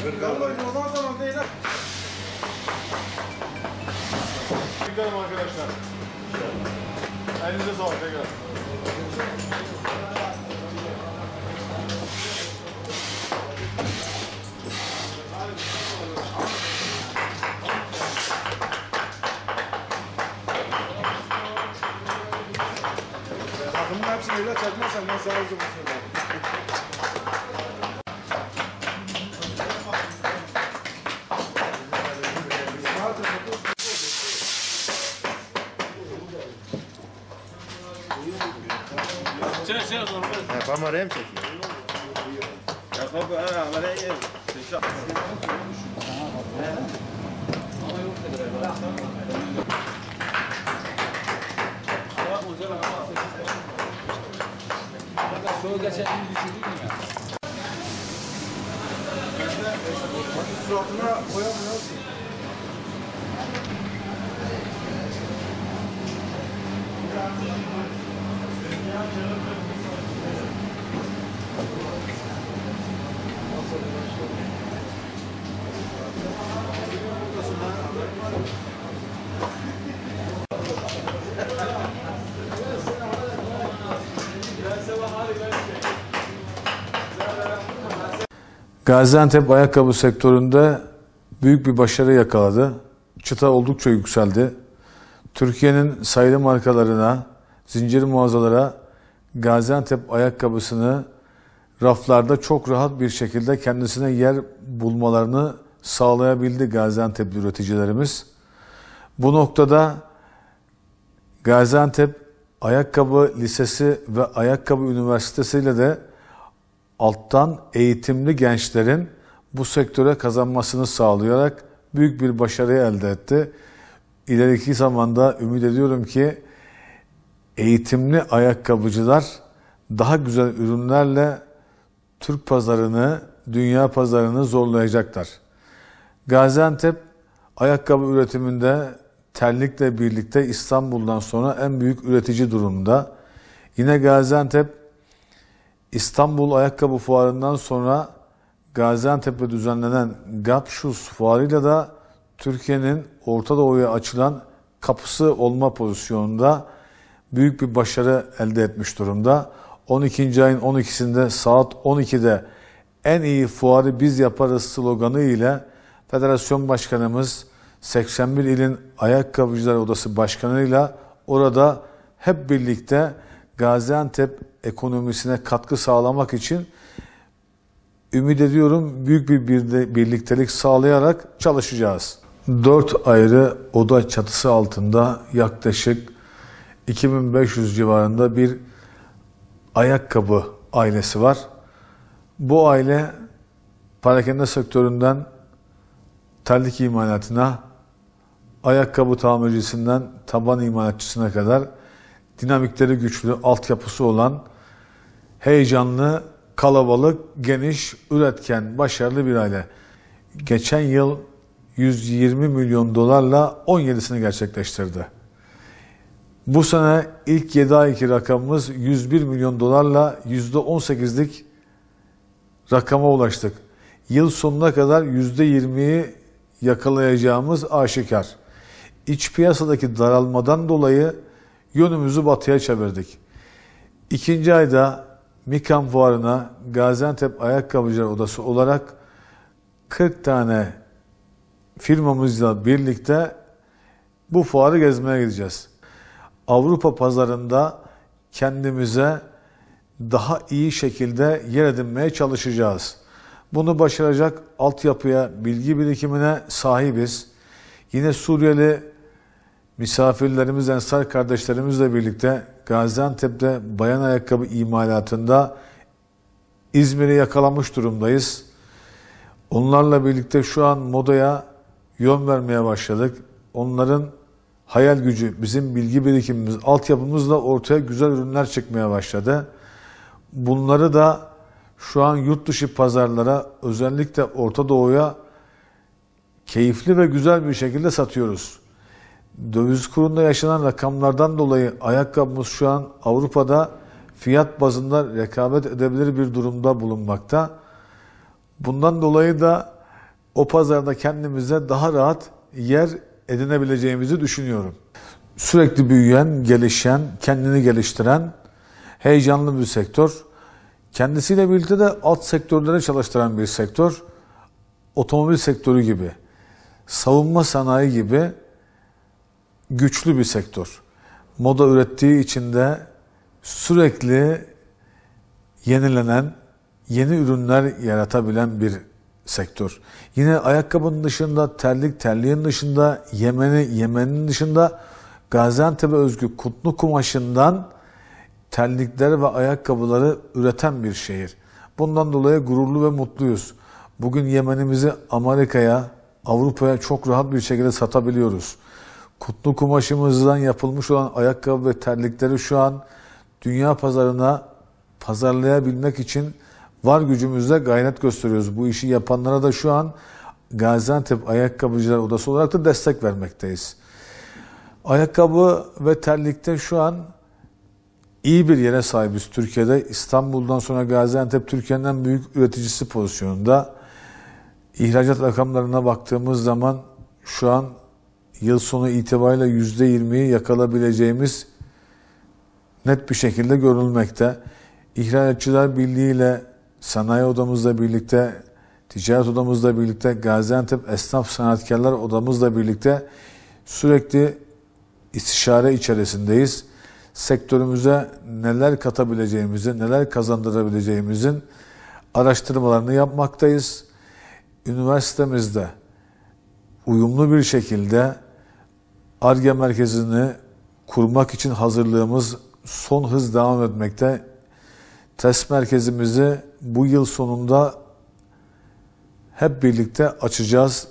Ondan sonra değil ha. Çıkalım arkadaşlar. Elinize sağlık tekrar. Takımın hepsini öyle çekmezsen ben sana uzun söyleyeyim. Kameraya mı çekiyor? Suratına koyamıyorsun. Gaziantep ayakkabı sektöründe büyük bir başarı yakaladı. Çıta oldukça yükseldi. Türkiye'nin sayılı markalarına, zincir mağazalara Gaziantep ayakkabısını raflarda çok rahat bir şekilde kendisine yer bulmalarını sağlayabildi Gaziantep'li üreticilerimiz. Bu noktada Gaziantep Ayakkabı Lisesi ve Ayakkabı Üniversitesi ile de alttan eğitimli gençlerin bu sektöre kazanmasını sağlayarak büyük bir başarı elde etti. İleriki zamanda ümit ediyorum ki eğitimli ayakkabıcılar daha güzel ürünlerle Türk pazarını, dünya pazarını zorlayacaklar. Gaziantep ayakkabı üretiminde terlikle birlikte İstanbul'dan sonra en büyük üretici durumda. Yine Gaziantep İstanbul Ayakkabı Fuarı'ndan sonra Gaziantep'te düzenlenen GAP Shoes Fuarı'yla da Türkiye'nin Orta Doğu'ya açılan kapısı olma pozisyonunda büyük bir başarı elde etmiş durumda. 12. ayın 12'sinde saat 12'de en iyi fuarı biz yaparız sloganı ile Federasyon Başkanımız 81 ilin Ayakkabıcılar Odası Başkanı'yla orada hep birlikte Gaziantep ekonomisine katkı sağlamak için ümit ediyorum büyük bir birliktelik sağlayarak çalışacağız. 4 ayrı oda çatısı altında yaklaşık 2500 civarında bir ayakkabı ailesi var. Bu aile perakende sektöründen terlik imalatına, ayakkabı tamircisinden taban imalatçısına kadar dinamikleri güçlü, altyapısı olan, heyecanlı, kalabalık, geniş, üretken, başarılı bir aile. Geçen yıl 120 milyon dolarla 17'sini gerçekleştirdi. Bu sene ilk 7 ayki rakamımız 101 milyon dolarla %18'lik rakama ulaştık. Yıl sonuna kadar %20'yi yakalayacağımız aşikar. İç piyasadaki daralmadan dolayı yönümüzü batıya çevirdik. 2. ayda Mikan Fuarı'na Gaziantep Ayakkabıcılar Odası olarak 40 tane firmamızla birlikte bu fuarı gezmeye gideceğiz. Avrupa pazarında kendimize daha iyi şekilde yer edinmeye çalışacağız. Bunu başaracak altyapıya, bilgi birikimine sahibiz. Yine Suriyeli misafirlerimiz, Ensar kardeşlerimizle birlikte Gaziantep'te bayan ayakkabı imalatında İzmir'i yakalamış durumdayız. Onlarla birlikte şu an modaya yön vermeye başladık. Onların hayal gücü, bizim bilgi birikimimiz, altyapımızla ortaya güzel ürünler çıkmaya başladı. Bunları da şu an yurt dışı pazarlara, özellikle Orta Doğu'ya keyifli ve güzel bir şekilde satıyoruz. Döviz kurunda yaşanan rakamlardan dolayı ayakkabımız şu an Avrupa'da fiyat bazında rekabet edebilir bir durumda bulunmakta. Bundan dolayı da o pazarda kendimize daha rahat yer edinebileceğimizi düşünüyorum. Sürekli büyüyen, gelişen, kendini geliştiren heyecanlı bir sektör. Kendisiyle birlikte de alt sektörlere çalıştıran bir sektör. Otomobil sektörü gibi, savunma sanayi gibi güçlü bir sektör. Moda ürettiği için de sürekli yenilenen, yeni ürünler yaratabilen bir sektör. Yine ayakkabının dışında, terliğin dışında, Yemen'in dışında Gaziantep'e özgü kutlu kumaşından terlikler ve ayakkabıları üreten bir şehir. Bundan dolayı gururlu ve mutluyuz. Bugün Yemen'imizi Amerika'ya, Avrupa'ya çok rahat bir şekilde satabiliyoruz. Kutlu kumaşımızdan yapılmış olan ayakkabı ve terlikleri şu an dünya pazarına pazarlayabilmek için var gücümüzle gayret gösteriyoruz. Bu işi yapanlara da şu an Gaziantep Ayakkabıcılar Odası olarak da destek vermekteyiz. Ayakkabı ve terlikte şu an iyi bir yere sahibiz Türkiye'de. İstanbul'dan sonra Gaziantep Türkiye'nin en büyük üreticisi pozisyonunda. İhracat rakamlarına baktığımız zaman şu an yıl sonu itibariyle %20'yi yakalayabileceğimiz net bir şekilde görülmekte. İhracatçılar Birliği ile Sanayi Odamızla birlikte, Ticaret Odamızla birlikte, Gaziantep Esnaf Sanatkarlar Odamızla birlikte sürekli istişare içerisindeyiz. Sektörümüze neler katabileceğimizi, neler kazandırabileceğimizin araştırmalarını yapmaktayız. Üniversitemizde uyumlu bir şekilde Ar-Ge merkezini kurmak için hazırlığımız son hız devam etmekte. Test merkezimizi bu yıl sonunda hep birlikte açacağız.